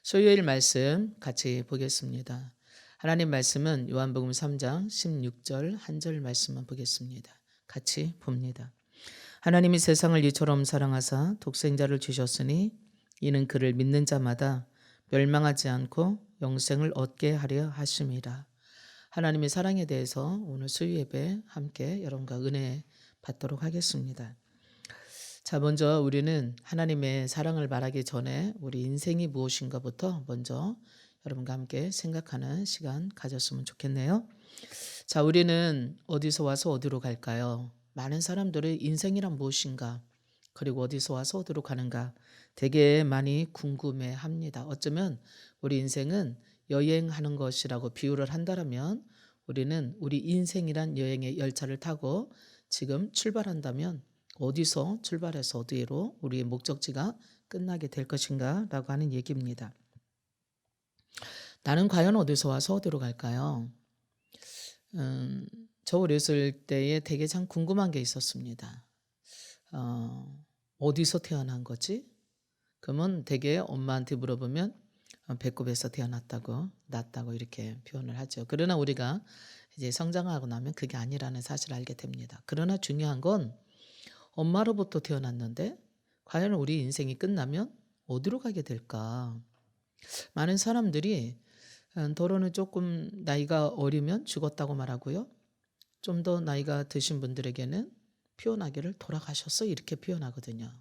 수요일 말씀 같이 보겠습니다. 하나님 말씀은 요한복음 3장 16절 한 절 말씀만 보겠습니다. 같이 봅니다. 하나님이 세상을 이처럼 사랑하사 독생자를 주셨으니 이는 그를 믿는 자마다 멸망하지 않고 영생을 얻게 하려 하심이라. 하나님의 사랑에 대해서 오늘 수요 예배 함께 여러분과 은혜 받도록 하겠습니다. 자, 먼저 우리는 하나님의 사랑을 말하기 전에 우리 인생이 무엇인가부터 먼저 여러분과 함께 생각하는 시간 가졌으면 좋겠네요. 자, 우리는 어디서 와서 어디로 갈까요? 많은 사람들의 인생이란 무엇인가, 그리고 어디서 와서 어디로 가는가 되게 많이 궁금해 합니다. 어쩌면 우리 인생은 여행하는 것이라고 비유를 한다면 우리는 우리 인생이란 여행의 열차를 타고 지금 출발한다면 어디서 출발해서 어디로 우리의 목적지가 끝나게 될 것인가 라고 하는 얘기입니다. 나는 과연 어디서 와서 어디로 갈까요? 음, 저 어렸을 때에 되게 참 궁금한 게 있었습니다. 어디서 태어난 거지? 그러면 되게 엄마한테 물어보면 배꼽에서 태어났다고, 낳았다고 이렇게 표현을 하죠. 그러나 우리가 이제 성장하고 나면 그게 아니라는 사실을 알게 됩니다. 그러나 중요한 건 엄마로부터 태어났는데 과연 우리 인생이 끝나면 어디로 가게 될까? 많은 사람들이 더러는 조금 나이가 어리면 죽었다고 말하고요. 좀 더 나이가 드신 분들에게는 표현하기를 돌아가셨어 이렇게 표현하거든요.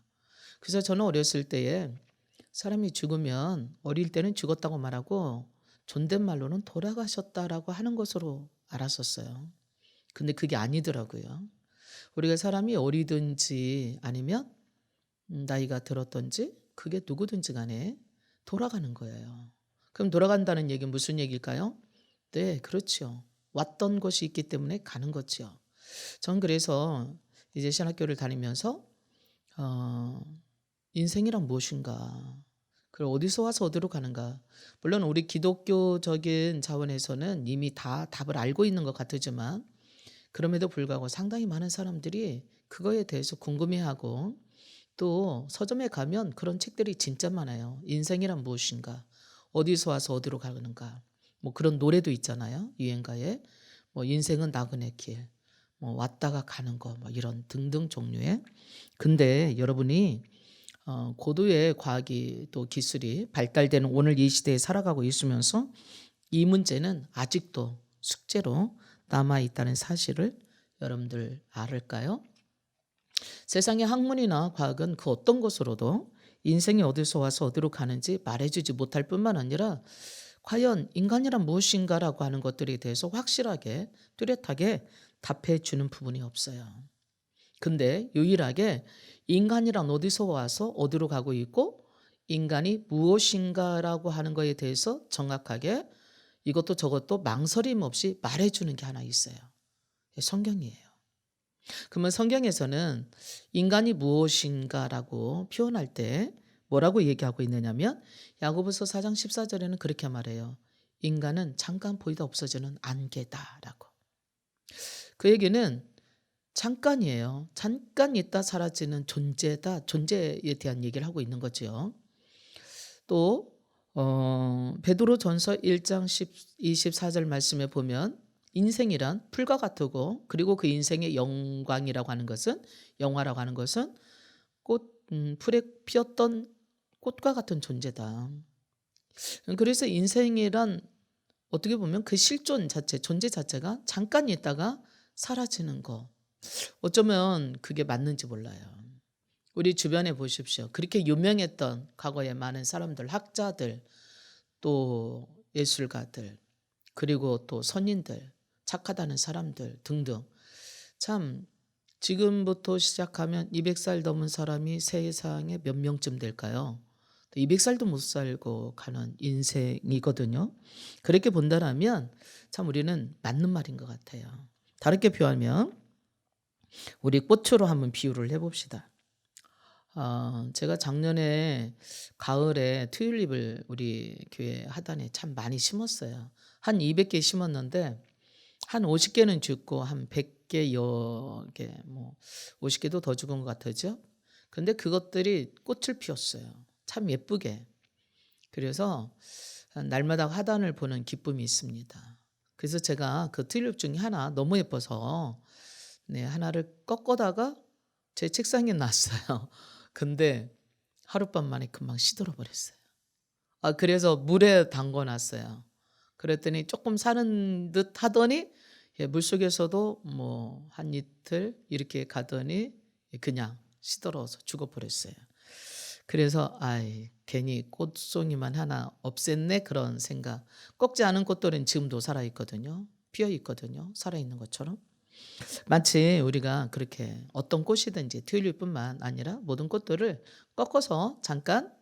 그래서 저는 어렸을 때에 사람이 죽으면 어릴 때는 죽었다고 말하고 존댓말로는 돌아가셨다라고 하는 것으로 알았었어요. 근데 그게 아니더라고요. 우리가 사람이 어리든지 아니면 나이가 들었든지 그게 누구든지 간에 돌아가는 거예요. 그럼 돌아간다는 얘기는 무슨 얘기일까요? 네, 그렇죠. 왔던 곳이 있기 때문에 가는 거죠. 전 그래서 이제 신학교를 다니면서 어, 인생이란 무엇인가? 그리고 어디서 와서 어디로 가는가? 물론 우리 기독교적인 차원에서는 이미 다 답을 알고 있는 것 같으지만 그럼에도 불구하고 상당히 많은 사람들이 그거에 대해서 궁금해하고 또 서점에 가면 그런 책들이 진짜 많아요. 인생이란 무엇인가? 어디서 와서 어디로 가는가? 뭐 그런 노래도 있잖아요. 유행가에 뭐 인생은 나그네 길, 뭐 왔다가 가는 거, 뭐 이런 등등 종류의. 근데 여러분이 고도의 과학이 또 기술이 발달되는 오늘 이 시대에 살아가고 있으면서 이 문제는 아직도 숙제로 남아 있다는 사실을 여러분들 알을까요? 세상의 학문이나 과학은 그 어떤 것으로도 인생이 어디서 와서 어디로 가는지 말해주지 못할 뿐만 아니라 과연 인간이란 무엇인가라고 하는 것들에 대해서 확실하게 뚜렷하게 답해 주는 부분이 없어요. 근데 유일하게 인간이란 어디서 와서 어디로 가고 있고 인간이 무엇인가라고 하는 것에 대해서 정확하게 이것도 저것도 망설임 없이 말해주는 게 하나 있어요. 성경이에요. 그러면 성경에서는 인간이 무엇인가라고 표현할 때 뭐라고 얘기하고 있느냐면 야고보서 4장 14절에는 그렇게 말해요. 인간은 잠깐 보이다 없어지는 안개다라고. 그 얘기는 잠깐이에요. 잠깐 있다 사라지는 존재다. 존재에 대한 얘기를 하고 있는 거죠. 또 베드로전서 1장 24절 말씀에 보면 인생이란 풀과 같고 그리고 그 인생의 영광이라고 하는 것은 영화라고 하는 것은 풀에 피었던 꽃과 같은 존재다. 그래서 인생이란 어떻게 보면 그 실존 자체, 존재 자체가 잠깐 있다가 사라지는 거. 어쩌면 그게 맞는지 몰라요. 우리 주변에 보십시오. 그렇게 유명했던 과거에 많은 사람들, 학자들, 또 예술가들, 그리고 또 선인들, 착하다는 사람들 등등. 참 지금부터 시작하면 200살 넘은 사람이 세상에 몇 명쯤 될까요? 200살도 못 살고 가는 인생이거든요. 그렇게 본다면 참 우리는 맞는 말인 것 같아요. 다르게 표현하면 우리 꽃으로 한번 비유를 해봅시다. 제가 작년에 가을에 튤립을 우리 교회 하단에 참 많이 심었어요. 한 200개 심었는데 한 50개는 죽고 한 100개 여개 뭐 50개도 더 죽은 것 같으죠. 근데 그것들이 꽃을 피웠어요. 참 예쁘게. 그래서 날마다 화단을 보는 기쁨이 있습니다. 그래서 제가 그 튤립 중에 하나 너무 예뻐서 네, 하나를 꺾어다가 제 책상에 놨어요. 근데 하룻밤 만에 금방 시들어 버렸어요. 그래서 물에 담궈 놨어요. 그랬더니 조금 사는 듯 하더니 물속에서도 뭐 한 이틀 이렇게 가더니 그냥 시들어서 죽어 버렸어요. 그래서 괜히 꽃송이만 하나 없앴네 그런 생각. 꺾지 않은 꽃들은 지금도 살아 있거든요. 피어 있거든요. 살아 있는 것처럼. 마치 우리가 그렇게 어떤 꽃이든지 튤립뿐만 아니라 모든 꽃들을 꺾어서 잠깐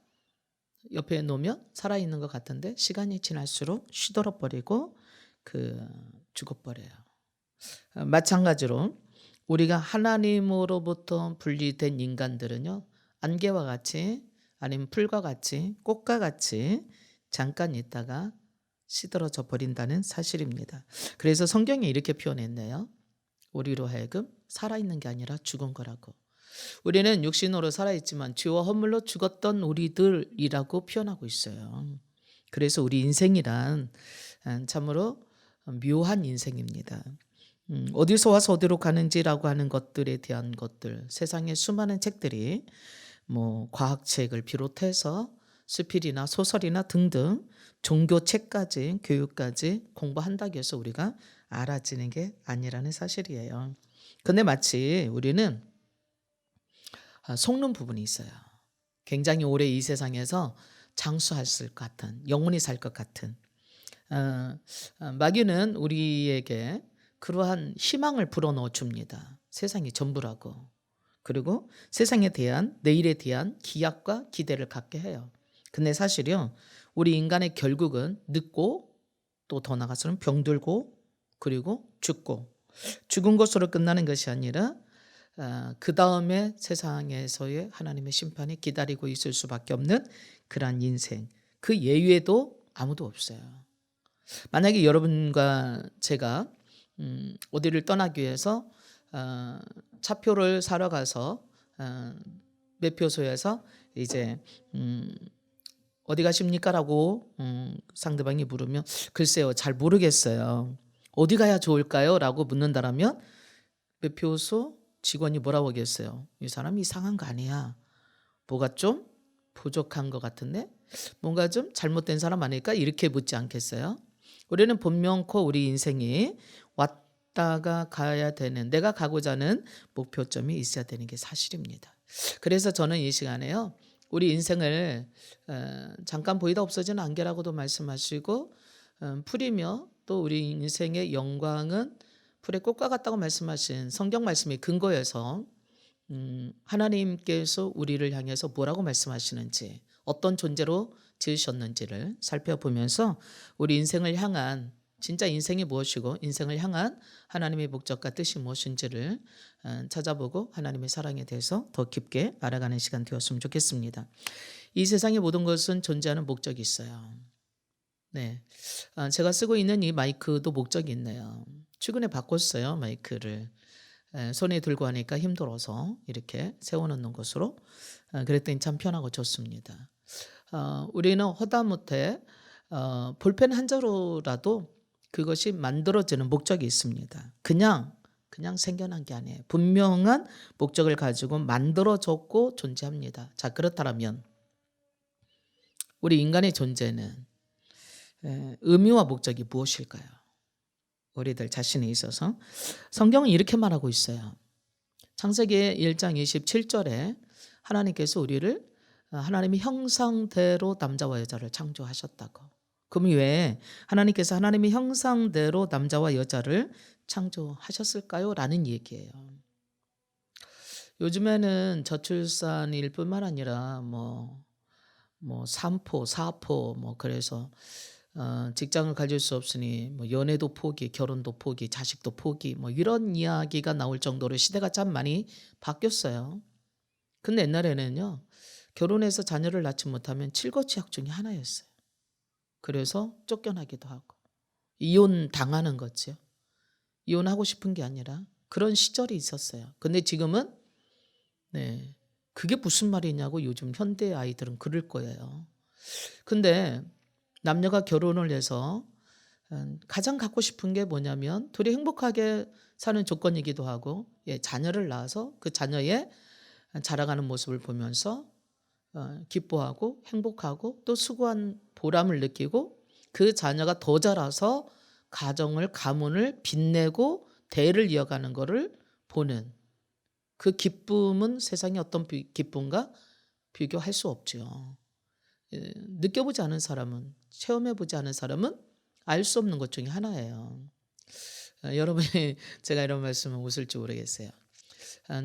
옆에 놓으면 살아있는 것 같은데 시간이 지날수록 시들어 버리고 죽어버려요. 마찬가지로 우리가 하나님으로부터 분리된 인간들은요, 안개와 같이 아니면 풀과 같이 꽃과 같이 잠깐 있다가 시들어져 버린다는 사실입니다. 그래서 성경이 이렇게 표현했네요. 우리로 하여금 살아있는 게 아니라 죽은 거라고. 우리는 육신으로 살아있지만 죄와 허물로 죽었던 우리들이라고 표현하고 있어요. 그래서 우리 인생이란 참으로 묘한 인생입니다. 어디서 와서 어디로 가는지라고 하는 것들에 대한 것들, 세상의 수많은 책들이 뭐 과학책을 비롯해서 수필이나 소설이나 등등 종교책까지 교육까지 공부한다고 해서 우리가 알아지는 게 아니라는 사실이에요. 근데 마치 우리는 속는 부분이 있어요. 굉장히 오래 이 세상에서 장수할 것 같은, 영원히 살 것 같은. 마귀는 우리에게 그러한 희망을 불어넣어 줍니다. 세상이 전부라고. 그리고 세상에 대한, 내일에 대한 기약과 기대를 갖게 해요. 근데 사실요, 우리 인간의 결국은 늙고 또 더 나아가서는 병들고 그리고 죽고, 죽은 것으로 끝나는 것이 아니라 그 다음에 세상에서의 하나님의 심판이 기다리고 있을 수밖에 없는 그러한 인생, 그 예외도 아무도 없어요. 만약에 여러분과 제가 어디를 떠나기 위해서 차표를 사러 가서 매표소에서 이제 어디 가십니까? 라고 상대방이 물으면 글쎄요, 잘 모르겠어요. 어디 가야 좋을까요? 라고 묻는다라면 매표소 직원이 뭐라고 하겠어요? 이 사람 이상한 거 아니야? 뭐가 좀 부족한 것 같은데? 뭔가 좀 잘못된 사람 아닐까? 이렇게 묻지 않겠어요? 우리는 분명코 우리 인생이 왔다가 가야 되는, 내가 가고자 하는 목표점이 있어야 되는 게 사실입니다. 그래서 저는 이 시간에요, 우리 인생을 잠깐 보이다 없어지는 안개라고도 말씀하시고, 풀이며 또 우리 인생의 영광은 풀의 꽃과 같다고 말씀하신 성경 말씀이 근거해서 하나님께서 우리를 향해서 뭐라고 말씀하시는지, 어떤 존재로 지으셨는지를 살펴보면서 우리 인생을 향한, 진짜 인생이 무엇이고 인생을 향한 하나님의 목적과 뜻이 무엇인지를 찾아보고 하나님의 사랑에 대해서 더 깊게 알아가는 시간 되었으면 좋겠습니다. 이 세상의 모든 것은 존재하는 목적이 있어요. 네, 제가 쓰고 있는 이 마이크도 목적이 있네요. 최근에 바꿨어요, 마이크를. 손에 들고 하니까 힘들어서 이렇게 세워놓는 것으로. 그랬더니 참 편하고 좋습니다. 우리는 허다못해 볼펜 한 자루라도 그것이 만들어지는 목적이 있습니다. 그냥 생겨난 게 아니에요. 분명한 목적을 가지고 만들어졌고 존재합니다. 자, 그렇다면 우리 인간의 존재는 의미와 목적이 무엇일까요? 우리들 자신에 있어서 성경은 이렇게 말하고 있어요. 창세기 1장 27절에 하나님께서 우리를 하나님의 형상대로 남자와 여자를 창조하셨다고. 그럼 왜 하나님께서 하나님의 형상대로 남자와 여자를 창조하셨을까요? 라는 얘기예요. 요즘에는 저출산일 뿐만 아니라 뭐 산포, 사포 그래서 직장을 가질 수 없으니 연애도 포기, 결혼도 포기, 자식도 포기 이런 이야기가 나올 정도로 시대가 참 많이 바뀌었어요. 근데 옛날에는요, 결혼해서 자녀를 낳지 못하면 칠거취약 중에 하나였어요. 그래서 쫓겨나기도 하고 이혼 당하는 거죠. 이혼하고 싶은 게 아니라 그런 시절이 있었어요. 근데 지금은 그게 무슨 말이냐고 요즘 현대 아이들은 그럴 거예요. 근데 남녀가 결혼을 해서 가장 갖고 싶은 게 뭐냐면 둘이 행복하게 사는 조건이기도 하고 자녀를 낳아서 그 자녀의 자라가는 모습을 보면서 기뻐하고 행복하고 또 수고한 보람을 느끼고 그 자녀가 더 자라서 가문을 빛내고 대를 이어가는 것을 보는 그 기쁨은 세상에 어떤 기쁨과 비교할 수 없죠. 느껴보지 않은 사람은, 체험해보지 않은 사람은 알 수 없는 것 중에 하나예요. 여러분이 제가 이런 말씀은 웃을지 모르겠어요.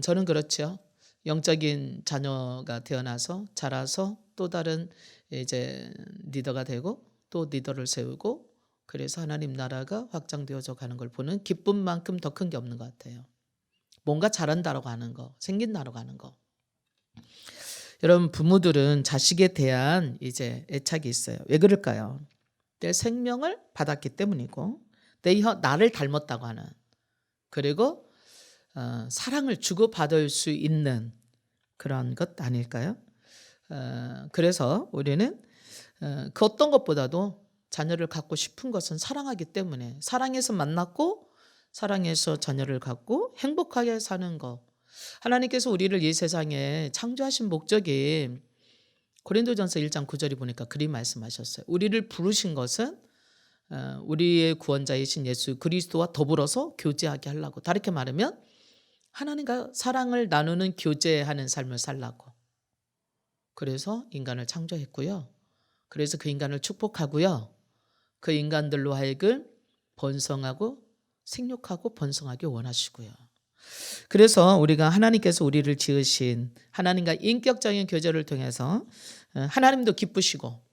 저는 그렇죠. 영적인 자녀가 태어나서 자라서 또 다른 이제 리더가 되고 또 리더를 세우고 그래서 하나님 나라가 확장되어져 가는 걸 보는 기쁨만큼 더 큰 게 없는 것 같아요. 뭔가 잘한다라고 하는 거, 생긴다라고 하는 거. 여러분 부모들은 자식에 대한 이제 애착이 있어요. 왜 그럴까요? 내 생명을 받았기 때문이고 나를 닮았다고 하는 그리고 사랑을 주고받을 수 있는 그런 것 아닐까요? 그래서 우리는 그 어떤 것보다도 자녀를 갖고 싶은 것은 사랑하기 때문에 사랑해서 만났고 사랑해서 자녀를 갖고 행복하게 사는 것. 하나님께서 우리를 이 세상에 창조하신 목적이 고린도전서 1장 9절이 보니까 그리 말씀하셨어요. 우리를 부르신 것은 우리의 구원자이신 예수 그리스도와 더불어서 교제하게 하려고. 다르게 말하면 하나님과 사랑을 나누는 교제하는 삶을 살라고. 그래서 인간을 창조했고요. 그래서 그 인간을 축복하고요. 그 인간들로 하여금 번성하고 생육하고 번성하기 원하시고요. 그래서 우리가 하나님께서 우리를 지으신 하나님과 인격적인 교제를 통해서 하나님도 기쁘시고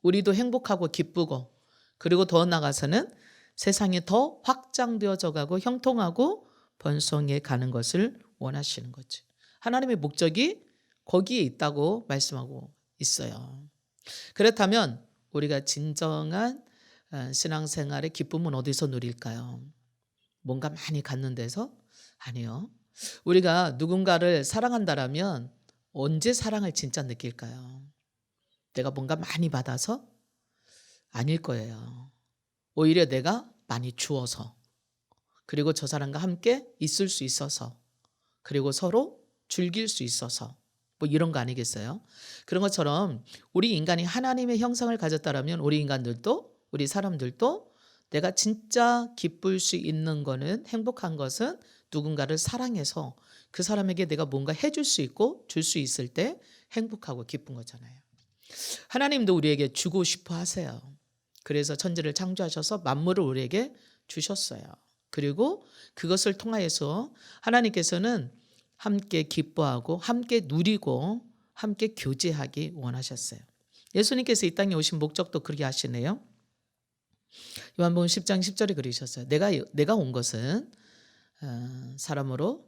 우리도 행복하고 기쁘고 그리고 더 나아가서는 세상이 더 확장되어져 가고 형통하고 번성해 가는 것을 원하시는 거죠. 하나님의 목적이 거기에 있다고 말씀하고 있어요. 그렇다면 우리가 진정한 신앙생활의 기쁨은 어디서 누릴까요? 뭔가 많이 갖는 데서? 아니요. 우리가 누군가를 사랑한다라면 언제 사랑을 진짜 느낄까요? 내가 뭔가 많이 받아서? 아닐 거예요. 오히려 내가 많이 주어서 그리고 저 사람과 함께 있을 수 있어서 그리고 서로 즐길 수 있어서 뭐 이런 거 아니겠어요? 그런 것처럼 우리 인간이 하나님의 형상을 가졌다라면 우리 인간들도 우리 사람들도 내가 진짜 기쁠 수 있는 거는 행복한 것은 누군가를 사랑해서 그 사람에게 내가 뭔가 해줄 수 있고 줄 수 있을 때 행복하고 기쁜 거잖아요. 하나님도 우리에게 주고 싶어 하세요. 그래서 천지를 창조하셔서 만물을 우리에게 주셨어요. 그리고 그것을 통하여서 하나님께서는 함께 기뻐하고 함께 누리고 함께 교제하기 원하셨어요. 예수님께서 이 땅에 오신 목적도 그렇게 하시네요. 요한복음 10장 10절에 그러셨어요. 내가 온 것은 사람으로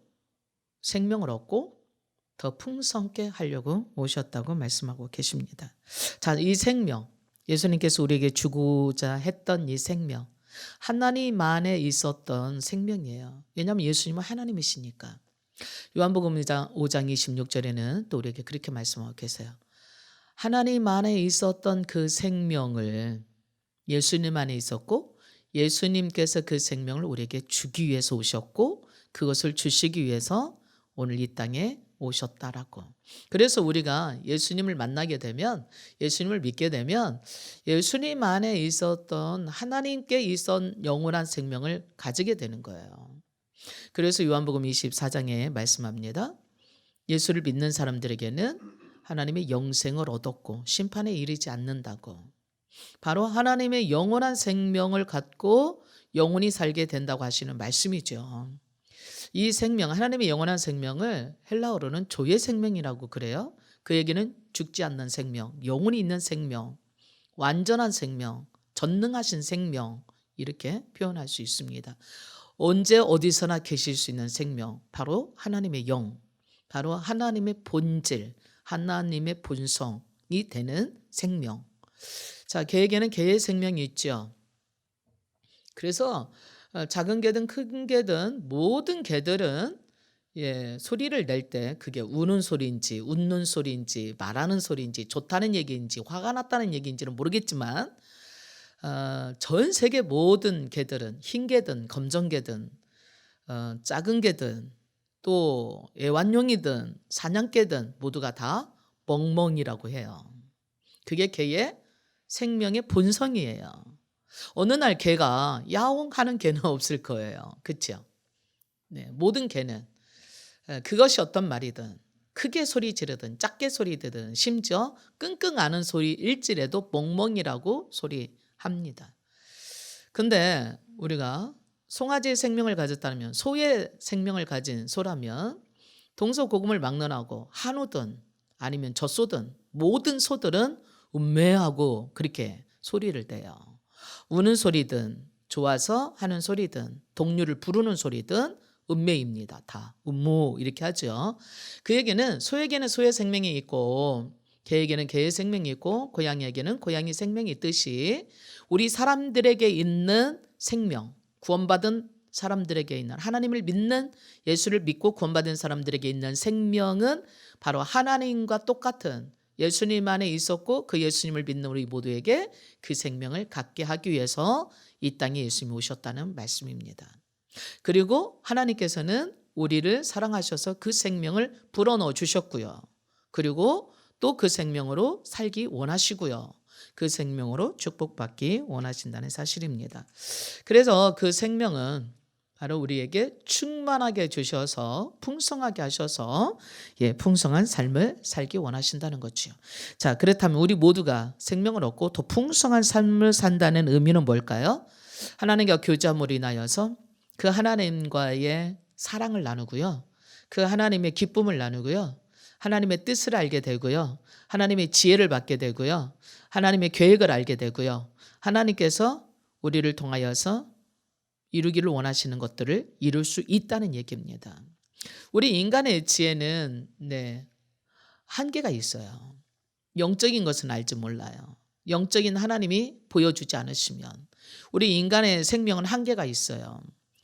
생명을 얻고 더 풍성케 하려고 오셨다고 말씀하고 계십니다. 자, 이 생명, 예수님께서 우리에게 주고자 했던 이 생명, 하나님 안에 있었던 생명이에요. 왜냐하면 예수님은 하나님이시니까. 요한복음 5장 26절에는 또 우리에게 그렇게 말씀하고 계세요. 하나님 안에 있었던 그 생명을 예수님 안에 있었고 예수님께서 그 생명을 우리에게 주기 위해서 오셨고 그것을 주시기 위해서 오늘 이 땅에 오셨다라고. 그래서 우리가 예수님을 만나게 되면 예수님을 믿게 되면 예수님 안에 있었던 하나님께 있었던 영원한 생명을 가지게 되는 거예요. 그래서 요한복음 24장에 말씀합니다. 예수를 믿는 사람들에게는 하나님의 영생을 얻었고 심판에 이르지 않는다고. 바로 하나님의 영원한 생명을 갖고 영원히 살게 된다고 하시는 말씀이죠. 이 생명, 하나님의 영원한 생명을 헬라어로는 조의 생명이라고 그래요. 그 얘기는 죽지 않는 생명, 영원히 있는 생명, 완전한 생명, 전능하신 생명 이렇게 표현할 수 있습니다. 언제 어디서나 계실 수 있는 생명, 바로 하나님의 영, 바로 하나님의 본질, 하나님의 본성이 되는 생명. 자, 개에게는 개의 생명이 있죠. 그래서 작은 개든 큰 개든 모든 개들은 예, 소리를 낼 때 그게 우는 소리인지 웃는 소리인지 말하는 소리인지 좋다는 얘기인지 화가 났다는 얘기인지는 모르겠지만 전 세계 모든 개들은 흰 개든 검정 개든 작은 개든 또 애완용이든 사냥개든 모두가 다 멍멍이라고 해요. 그게 개의 생명의 본성이에요. 어느 날 개가 야옹하는 개는 없을 거예요. 그렇죠? 네, 모든 개는 그것이 어떤 말이든 크게 소리 지르든 작게 소리 지르든 심지어 끙끙 앓는 소리일지라도 멍멍이라고 소리합니다. 근데 우리가 송아지의 생명을 가졌다면 소의 생명을 가진 소라면 동서고금을 막론하고 한우든 아니면 젖소든 모든 소들은 음매하고 그렇게 소리를 내요. 우는 소리든 좋아서 하는 소리든 동료를 부르는 소리든 음매입니다. 다 음무 이렇게 하죠. 그 얘기는 소에게는 소의 생명이 있고 개에게는 개의 생명이 있고 고양이에게는 고양이 생명이 있듯이 우리 사람들에게 있는 생명, 구원받은 사람들에게 있는 하나님을 믿는 예수를 믿고 구원받은 사람들에게 있는 생명은 바로 하나님과 똑같은 예수님 안에 있었고 그 예수님을 믿는 우리 모두에게 그 생명을 갖게 하기 위해서 이 땅에 예수님이 오셨다는 말씀입니다. 그리고 하나님께서는 우리를 사랑하셔서 그 생명을 불어넣어 주셨고요. 그리고 또 그 생명으로 살기 원하시고요. 그 생명으로 축복받기 원하신다는 사실입니다. 그래서 그 생명은 바로 우리에게 충만하게 주셔서 풍성하게 하셔서 풍성한 삶을 살기 원하신다는 거죠. 자, 그렇다면 우리 모두가 생명을 얻고 더 풍성한 삶을 산다는 의미는 뭘까요? 하나님과 교제함으로 인하여서 그 하나님과의 사랑을 나누고요. 그 하나님의 기쁨을 나누고요. 하나님의 뜻을 알게 되고요. 하나님의 지혜를 받게 되고요. 하나님의 계획을 알게 되고요. 하나님께서 우리를 통하여서 이루기를 원하시는 것들을 이룰 수 있다는 얘기입니다. 우리 인간의 지혜는 한계가 있어요. 영적인 것은 알지 몰라요. 영적인 하나님이 보여주지 않으시면 우리 인간의 생명은 한계가 있어요.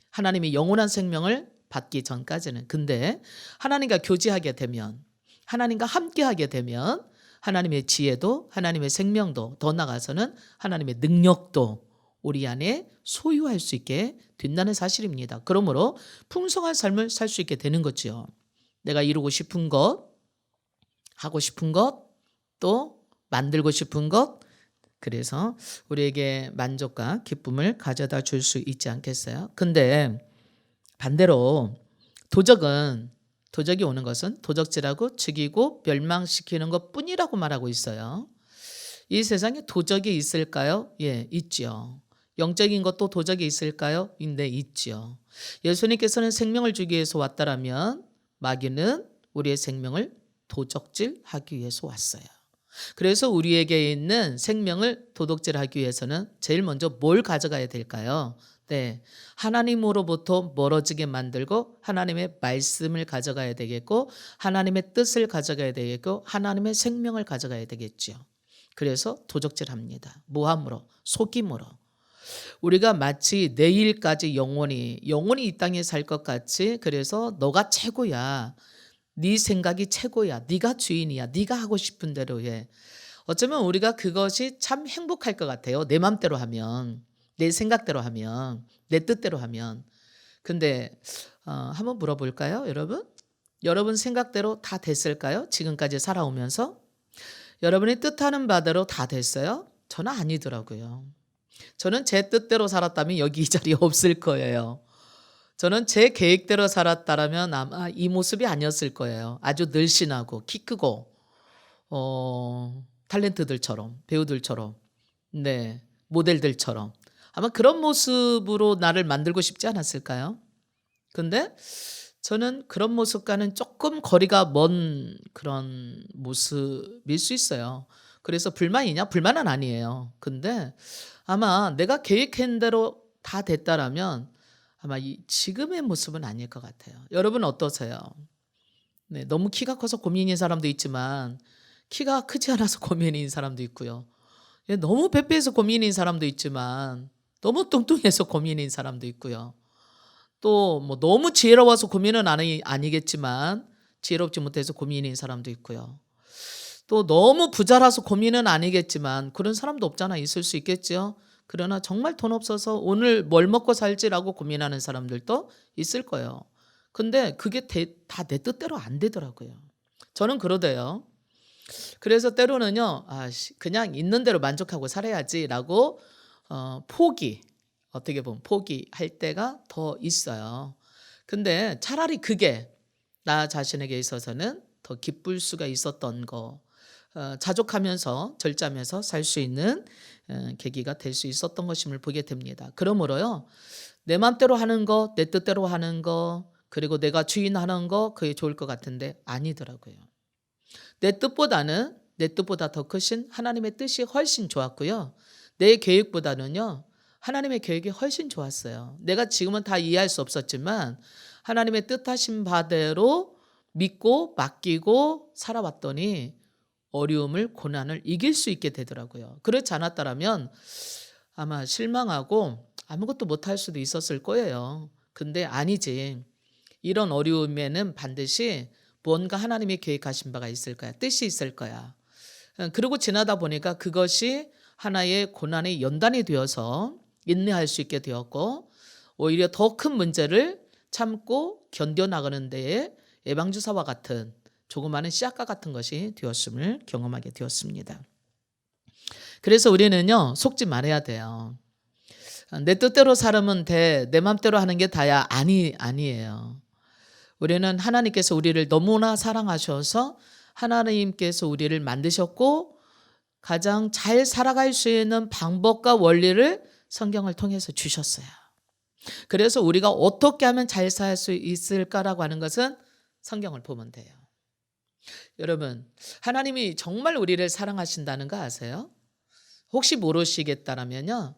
하나님이 영원한 생명을 받기 전까지는. 근데 하나님과 교제하게 되면 하나님과 함께하게 되면 하나님의 지혜도 하나님의 생명도 더 나아가서는 하나님의 능력도 우리 안에 소유할 수 있게 된다는 사실입니다. 그러므로 풍성한 삶을 살 수 있게 되는 거죠. 내가 이루고 싶은 것, 하고 싶은 것, 또 만들고 싶은 것, 그래서 우리에게 만족과 기쁨을 가져다 줄 수 있지 않겠어요? 근데 반대로 도적이 오는 것은 도적질하고 죽이고 멸망시키는 것뿐이라고 말하고 있어요. 이 세상에 도적이 있을까요? 예, 있죠. 영적인 것도 도적이 있을까요? 네, 있죠. 예수님께서는 생명을 주기 위해서 왔다라면 마귀는 우리의 생명을 도적질하기 위해서 왔어요. 그래서 우리에게 있는 생명을 도둑질하기 위해서는 제일 먼저 뭘 가져가야 될까요? 네, 하나님으로부터 멀어지게 만들고 하나님의 말씀을 가져가야 되겠고 하나님의 뜻을 가져가야 되겠고 하나님의 생명을 가져가야 되겠죠. 그래서 도적질합니다. 모함으로, 속임으로. 우리가 마치 내일까지 영원히 이 땅에 살 것 같이 그래서 너가 최고야. 네 생각이 최고야. 네가 주인이야. 네가 하고 싶은 대로 해. 어쩌면 우리가 그것이 참 행복할 것 같아요. 내 맘대로 하면. 내 생각대로 하면. 내 뜻대로 하면. 근데 한번 물어볼까요, 여러분? 여러분 생각대로 다 됐을까요? 지금까지 살아오면서? 여러분이 뜻하는 바대로 다 됐어요? 저는 아니더라고요. 저는 제 뜻대로 살았다면 여기 이 자리에 없을 거예요. 저는 제 계획대로 살았다면 아마 이 모습이 아니었을 거예요. 아주 늘씬하고 키 크고 탤런트들처럼 배우들처럼 모델들처럼 아마 그런 모습으로 나를 만들고 싶지 않았을까요? 근데 저는 그런 모습과는 조금 거리가 먼 그런 모습일 수 있어요. 그래서 불만이냐? 불만은 아니에요. 근데 아마 내가 계획한 대로 다 됐다라면 아마 이 지금의 모습은 아닐 것 같아요. 여러분 어떠세요? 네, 너무 키가 커서 고민인 사람도 있지만 키가 크지 않아서 고민인 사람도 있고요. 너무 빼빼해서 고민인 사람도 있지만 너무 뚱뚱해서 고민인 사람도 있고요. 또 뭐 너무 지혜로워서 고민은 아니겠지만 지혜롭지 못해서 고민인 사람도 있고요. 또 너무 부자라서 고민은 아니겠지만 그런 사람도 없잖아. 있을 수 있겠죠. 그러나 정말 돈 없어서 오늘 뭘 먹고 살지라고 고민하는 사람들도 있을 거예요. 근데 그게 다 내 뜻대로 안 되더라고요. 저는 그러대요. 그래서 때로는요. 그냥 있는 대로 만족하고 살아야지라고 어떻게 보면 포기할 때가 더 있어요. 근데 차라리 그게 나 자신에게 있어서는 더 기쁠 수가 있었던 거, 자족하면서 절제하면서 살 수 있는 계기가 될 수 있었던 것임을 보게 됩니다. 그러므로요, 내 맘대로 하는 거, 내 뜻대로 하는 거, 그리고 내가 주인하는 거 그게 좋을 것 같은데 아니더라고요. 내 뜻보다 더 크신 하나님의 뜻이 훨씬 좋았고요. 내 계획보다는요, 하나님의 계획이 훨씬 좋았어요. 내가 지금은 다 이해할 수 없었지만 하나님의 뜻하신 바대로 믿고 맡기고 살아왔더니 어려움을 고난을 이길 수 있게 되더라고요. 그렇지 않았더라면 아마 실망하고 아무것도 못할 수도 있었을 거예요. 근데 아니지. 이런 어려움에는 반드시 뭔가 하나님이 계획하신 바가 있을 거야. 뜻이 있을 거야. 그러고 지나다 보니까 그것이 하나의 고난의 연단이 되어서 인내할 수 있게 되었고, 오히려 더 큰 문제를 참고 견뎌나가는 데에 예방주사와 같은 조그마한 씨앗과 같은 것이 되었음을 경험하게 되었습니다. 그래서 우리는요, 속지 말아야 돼요. 내 뜻대로 살면 돼, 내 맘대로 하는 게 다야. 아니에요. 우리는 하나님께서 우리를 너무나 사랑하셔서 하나님께서 우리를 만드셨고 가장 잘 살아갈 수 있는 방법과 원리를 성경을 통해서 주셨어요. 그래서 우리가 어떻게 하면 잘 살 수 있을까라고 하는 것은 성경을 보면 돼요. 여러분, 하나님이 정말 우리를 사랑하신다는 거 아세요? 혹시 모르시겠다라면요,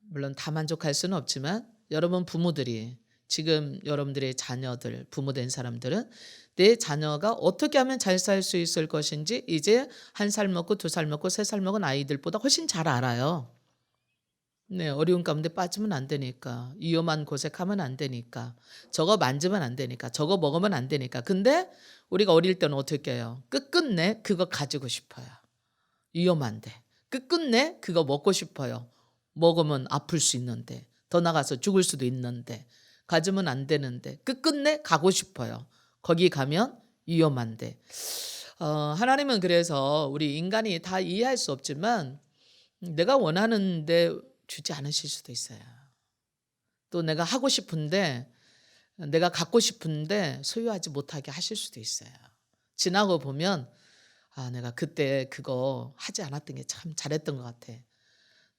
물론 다 만족할 수는 없지만 여러분 부모들이 지금 여러분들의 자녀들, 부모 된 사람들은 내 자녀가 어떻게 하면 잘 살 수 있을 것인지 이제 1살 먹고 2살 먹고 3살 먹은 아이들보다 훨씬 잘 알아요. 네, 어려운 가운데 빠지면 안 되니까, 위험한 곳에 가면 안 되니까, 저거 만지면 안 되니까, 저거 먹으면 안 되니까. 근데 우리가 어릴 때는 어떻게 해요? 끝끝내 그거 가지고 싶어요. 위험한데. 끝끝내 그거 먹고 싶어요. 먹으면 아플 수 있는데, 더 나가서 죽을 수도 있는데, 가지면 안 되는데, 끝끝내 가고 싶어요. 거기 가면 위험한데. 하나님은 그래서 우리 인간이 다 이해할 수 없지만 내가 원하는데 주지 않으실 수도 있어요. 또 내가 하고 싶은데, 내가 갖고 싶은데 소유하지 못하게 하실 수도 있어요. 지나고 보면 내가 그때 그거 하지 않았던 게 참 잘했던 것 같아.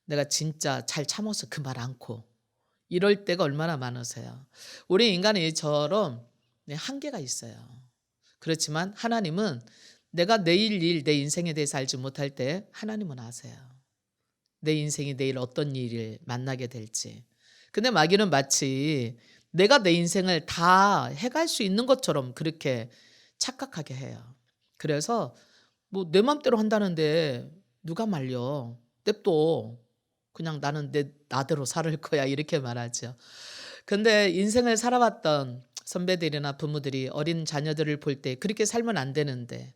내가 진짜 잘 참아서 그 말 않고. 이럴 때가 얼마나 많으세요. 우리 인간은 이처럼 한계가 있어요. 그렇지만 하나님은 내가 내일 일, 내 인생에 대해서 알지 못할 때 하나님은 아세요. 내 인생이 내일 어떤 일을 만나게 될지. 근데 마귀는 마치 내가 내 인생을 다 해갈 수 있는 것처럼 그렇게 착각하게 해요. 그래서 뭐 내 맘대로 한다는데 누가 말려. 냅둬. 그냥 나는 나대로 살 거야. 이렇게 말하죠. 근데 인생을 살아왔던 선배들이나 부모들이 어린 자녀들을 볼 때 그렇게 살면 안 되는데,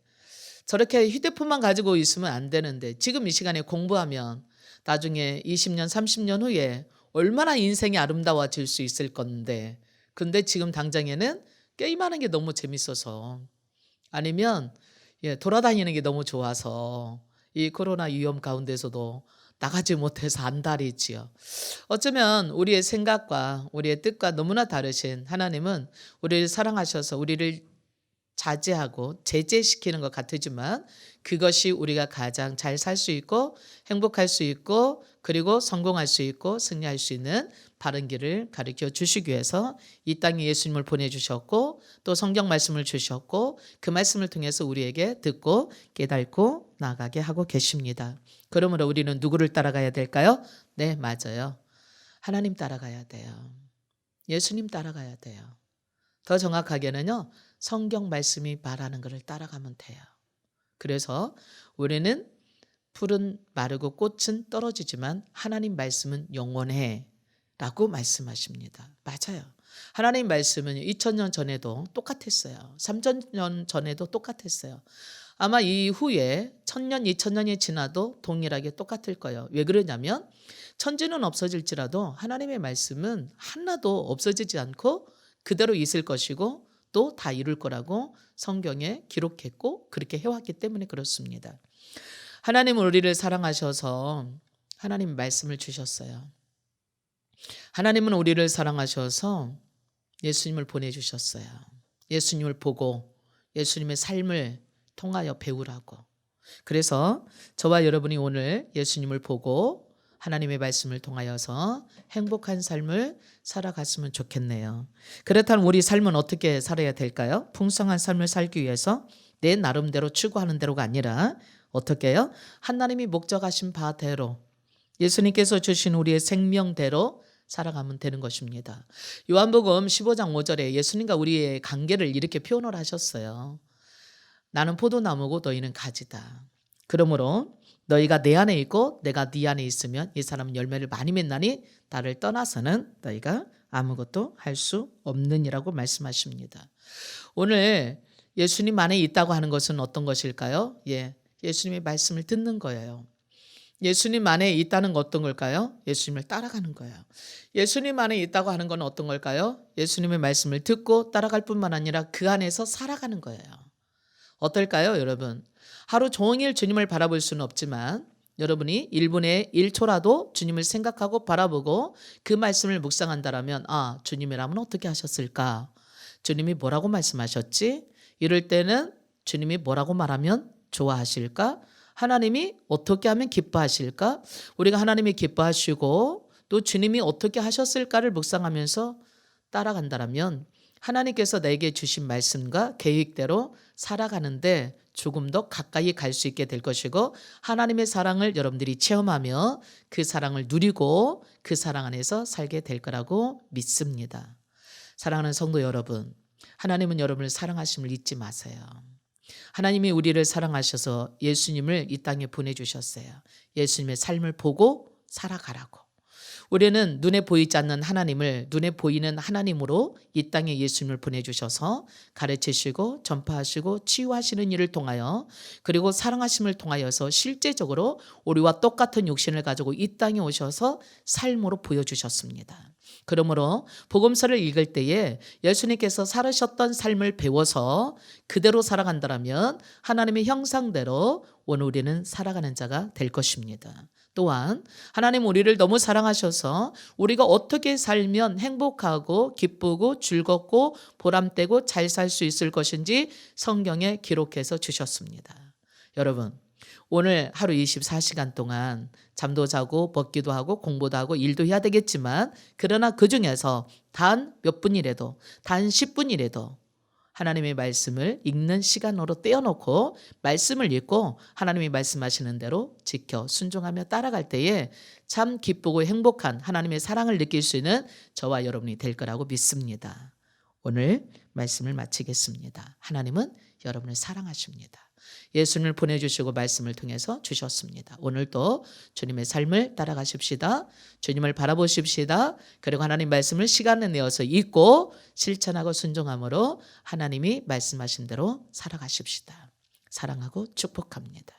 저렇게 휴대폰만 가지고 있으면 안 되는데, 지금 이 시간에 공부하면 나중에 20년, 30년 후에 얼마나 인생이 아름다워질 수 있을 건데, 근데 지금 당장에는 게임하는 게 너무 재밌어서, 아니면 돌아다니는 게 너무 좋아서 이 코로나 위험 가운데서도 나가지 못해서 안달이지요. 어쩌면 우리의 생각과 우리의 뜻과 너무나 다르신 하나님은 우리를 사랑하셔서 우리를 자제하고 제재시키는 것 같지만 그것이 우리가 가장 잘 살 수 있고 행복할 수 있고 그리고 성공할 수 있고 승리할 수 있는 바른 길을 가르쳐 주시기 위해서 이 땅에 예수님을 보내주셨고 또 성경 말씀을 주셨고 그 말씀을 통해서 우리에게 듣고 깨닫고 나가게 하고 계십니다. 그러므로 우리는 누구를 따라가야 될까요? 네, 맞아요. 하나님 따라가야 돼요. 예수님 따라가야 돼요. 더 정확하게는요, 성경 말씀이 말하는 것을 따라가면 돼요. 그래서 우리는 풀은 마르고 꽃은 떨어지지만 하나님 말씀은 영원해 라고 말씀하십니다. 맞아요. 하나님 말씀은 2000년 전에도 똑같았어요. 3000년 전에도 똑같았어요. 아마 이후에 1000년, 2000년이 지나도 동일하게 똑같을 거예요. 왜 그러냐면 천지는 없어질지라도 하나님의 말씀은 하나도 없어지지 않고 그대로 있을 것이고 또 다 이룰 거라고 성경에 기록했고 그렇게 해왔기 때문에 그렇습니다. 하나님은 우리를 사랑하셔서 하나님 말씀을 주셨어요. 하나님은 우리를 사랑하셔서 예수님을 보내주셨어요. 예수님을 보고 예수님의 삶을 통하여 배우라고. 그래서 저와 여러분이 오늘 예수님을 보고 하나님의 말씀을 통하여서 행복한 삶을 살아갔으면 좋겠네요. 그렇다면 우리 삶은 어떻게 살아야 될까요? 풍성한 삶을 살기 위해서 내 나름대로 추구하는 대로가 아니라 어떻게 해요? 하나님이 목적하신 바대로 예수님께서 주신 우리의 생명대로 살아가면 되는 것입니다. 요한복음 15장 5절에 예수님과 우리의 관계를 이렇게 표현을 하셨어요. 나는 포도나무고 너희는 가지다. 그러므로 너희가 내 안에 있고 내가 네 안에 있으면 이 사람은 열매를 많이 맺나니 나를 떠나서는 너희가 아무것도 할 수 없느니라고 말씀하십니다. 오늘 예수님 안에 있다고 하는 것은 어떤 것일까요? 예수님의 말씀을 듣는 거예요. 예수님 안에 있다는 건 어떤 걸까요? 예수님을 따라가는 거예요. 예수님 안에 있다고 하는 건 어떤 걸까요? 예수님의 말씀을 듣고 따라갈 뿐만 아니라 그 안에서 살아가는 거예요. 어떨까요, 여러분? 하루 종일 주님을 바라볼 수는 없지만 여러분이 1분에 1초라도 주님을 생각하고 바라보고 그 말씀을 묵상한다라면 주님이라면 어떻게 하셨을까? 주님이 뭐라고 말씀하셨지? 이럴 때는 주님이 뭐라고 말하면 좋아하실까? 하나님이 어떻게 하면 기뻐하실까? 우리가 하나님이 기뻐하시고 또 주님이 어떻게 하셨을까를 묵상하면서 따라간다라면 하나님께서 내게 주신 말씀과 계획대로 살아가는데 조금 더 가까이 갈 수 있게 될 것이고 하나님의 사랑을 여러분들이 체험하며 그 사랑을 누리고 그 사랑 안에서 살게 될 거라고 믿습니다. 사랑하는 성도 여러분, 하나님은 여러분을 사랑하심을 잊지 마세요. 하나님이 우리를 사랑하셔서 예수님을 이 땅에 보내주셨어요. 예수님의 삶을 보고 살아가라고. 우리는 눈에 보이지 않는 하나님을 눈에 보이는 하나님으로 이 땅에 예수님을 보내주셔서 가르치시고 전파하시고 치유하시는 일을 통하여 그리고 사랑하심을 통하여서 실제적으로 우리와 똑같은 육신을 가지고 이 땅에 오셔서 삶으로 보여주셨습니다. 그러므로 복음서를 읽을 때에 예수님께서 살으셨던 삶을 배워서 그대로 살아간다면 하나님의 형상대로 오늘 우리는 살아가는 자가 될 것입니다. 또한 하나님 우리를 너무 사랑하셔서 우리가 어떻게 살면 행복하고 기쁘고 즐겁고 보람되고 잘 살 수 있을 것인지 성경에 기록해서 주셨습니다. 여러분, 오늘 하루 24시간 동안 잠도 자고 먹기도 하고 공부도 하고 일도 해야 되겠지만 그러나 그중에서 단 몇 분이라도 단 10분이라도 하나님의 말씀을 읽는 시간으로 떼어놓고 말씀을 읽고 하나님이 말씀하시는 대로 지켜 순종하며 따라갈 때에 참 기쁘고 행복한 하나님의 사랑을 느낄 수 있는 저와 여러분이 될 거라고 믿습니다. 오늘 말씀을 마치겠습니다. 하나님은 여러분을 사랑하십니다. 예수님을 보내주시고 말씀을 통해서 주셨습니다. 오늘도 주님의 삶을 따라가십시다. 주님을 바라보십시다. 그리고 하나님 말씀을 시간을 내어서 읽고 실천하고 순종함으로 하나님이 말씀하신 대로 살아가십시다. 사랑하고 축복합니다.